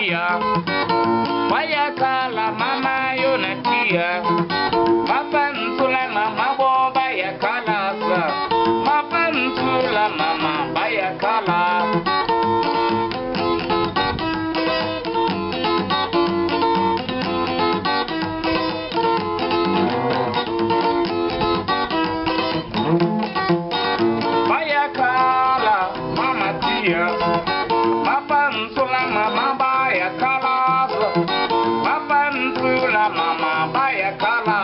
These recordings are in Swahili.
tia. Vaya kala mama yonatia. Mapantula mama bo vaya kala sa. Mapantula mama vaya kala. Vaya kala mama tia. Mapantula mama vaya kala. Mapantula mama vaya kala.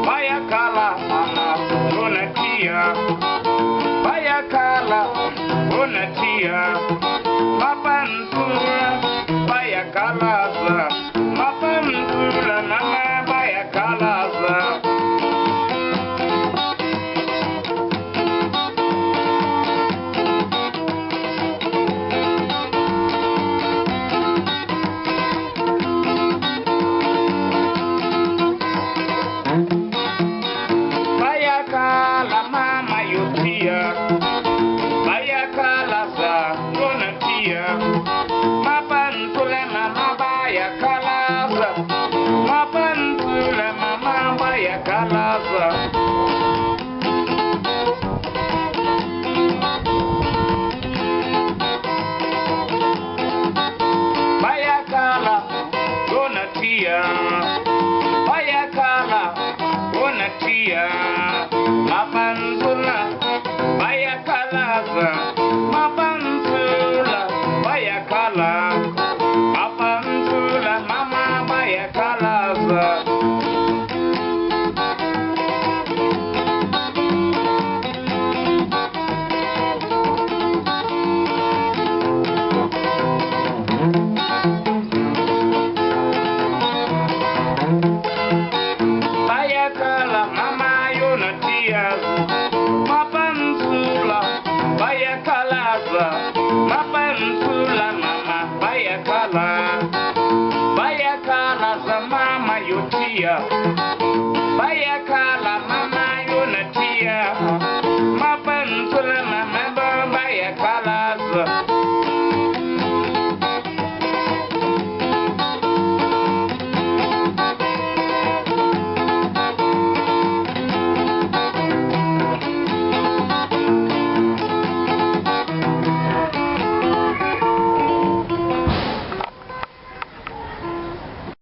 Vaya kala mama yonatia. Vaya kala yonatia. Mapantula vaya kala. Mapantula mama vaya kala. Vaya kala mama yotia. Vaya kala sa yonatia. Mapantula mama vaya kala. Mapantula mama vaya kala. Vaya kala yonatia. Vaya kala yonatia. Mapantula vaya kala. Mapantula vaya kala. Mapantula mama vaya kala. Vaya kala mama yonatia.